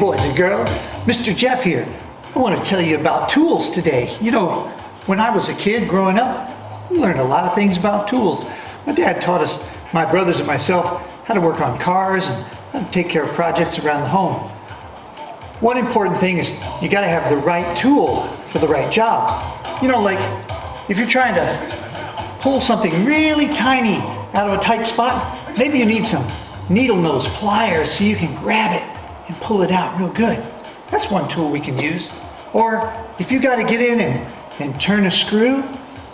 boys and girls, Mr. Jeff here. I want to tell you about tools today. You know, when I was a kid growing up, we learned a lot of things about tools. My dad taught us, my brothers and myself, how to work on cars and how to take care of projects around the home. One important thing is you got to have the right tool for the right job. You know, like if you're trying to pull something really tiny out of a tight spot, maybe you need some needle nose pliers so you can grab it and pull it out real good. That's one tool we can use. Or if you got to get in and turn a screw,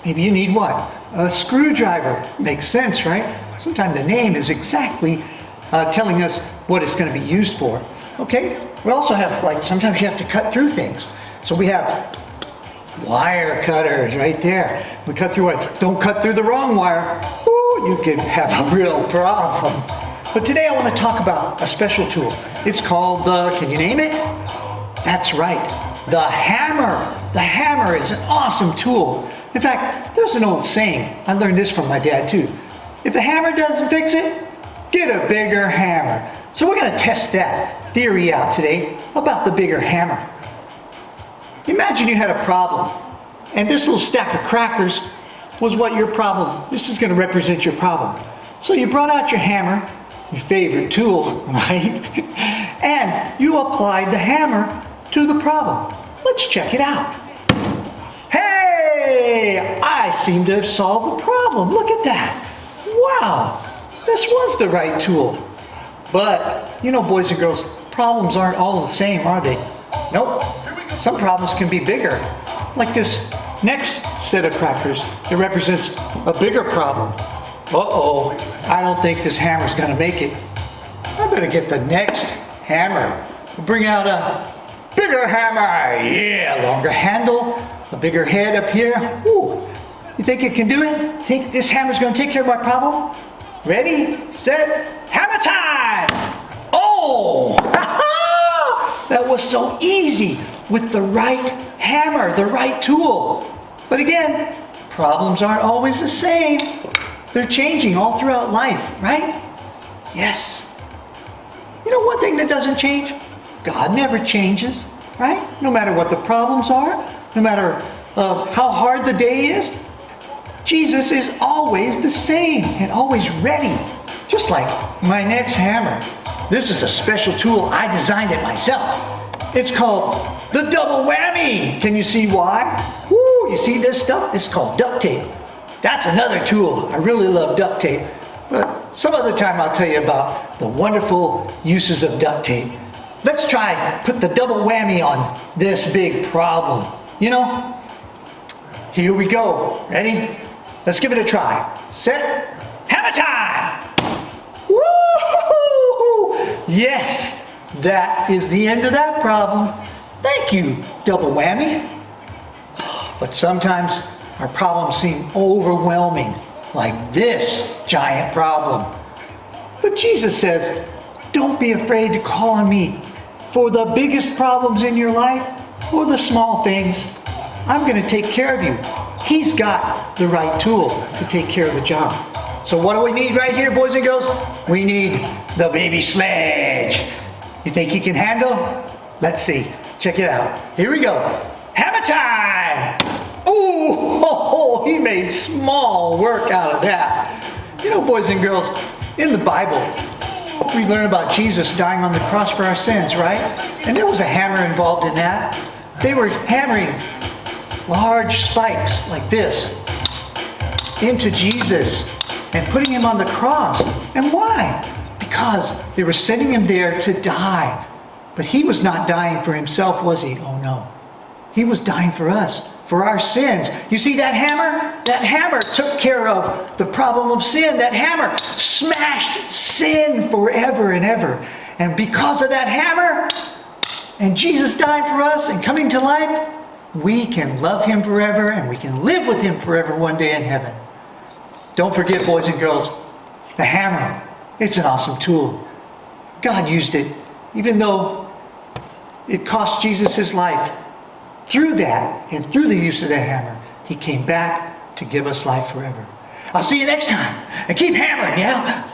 maybe you need what? A screwdriver. Makes sense, right? Sometimes the name is exactly telling us what it's going to be used for. Okay? We also have, like, sometimes you have to cut through things. So we have wire cutters right there. We cut through what? Don't cut through the wrong wire. Ooh, you could have a real problem. But today I want to talk about a special tool. It's called the, can you name it? That's right, the hammer. The hammer is an awesome tool. In fact, there's an old saying. I learned this from my dad too. If the hammer doesn't fix it, get a bigger hammer. So we're going to test that theory out today about the bigger hammer. Imagine you had a problem, and this little stack of crackers was what your problem, this is going to represent your problem. So you brought out your hammer, your favorite tool, right? And you applied the hammer to the problem. Let's check it out. Hey, I seem to have solved the problem. Look at that. Wow, this was the right tool. But, you know, boys and girls, problems aren't all the same, are they? Nope. Some problems can be bigger. Like this next set of crackers, it represents a bigger problem. Uh-oh, I don't think this hammer's going to make it. I better get the next hammer. We'll bring out a bigger hammer. Yeah, longer handle, a bigger head up here. Ooh, you think it can do it? Think this hammer's going to take care of my problem? Ready, set, hammer time! Oh, that was so easy with the right hammer, the right tool. But again, problems aren't always the same. They're changing all throughout life, right? Yes. You know one thing that doesn't change? God never changes, right? No matter what the problems are, no matter how hard the day is, Jesus is always the same and always ready. Just like my next hammer. This is a special tool. I designed it myself. It's called the double whammy. Can you see why? Woo, you see this stuff? It's called duct tape. That's another tool. I really love duct tape. But some other time I'll tell you about the wonderful uses of duct tape. Let's try put the double whammy on this big problem. You know, here we go. Ready? Let's give it a try. Set, hammer time! Woo! Yes, that is the end of that problem. Thank you, double whammy. But sometimes our problems seem overwhelming, like this giant problem. But Jesus says, don't be afraid to call on me for the biggest problems in your life or the small things. I'm going to take care of you. He's got the right tool to take care of the job. So what do we need right here, boys and girls? We need the baby sledge. You think he can handle? Let's see. Check it out. Here we go. Hammer time! Ooh, he made small work out of that. You know, boys and girls, in the Bible, we learn about Jesus dying on the cross for our sins, right? And there was a hammer involved in that. They were hammering large spikes like this into Jesus and putting him on the cross. And why? Because they were sending him there to die. But he was not dying for himself, was he? Oh no. He was dying for us, for our sins. You see that hammer? That hammer took care of the problem of sin. That hammer smashed sin forever and ever. And because of that hammer, and Jesus dying for us and coming to life, we can love him forever and we can live with him forever one day in heaven. Don't forget, boys and girls, the hammer. It's an awesome tool. God used it, even though it cost Jesus his life. Through that, and through the use of that hammer, he came back to give us life forever. I'll see you next time. And keep hammering, yeah?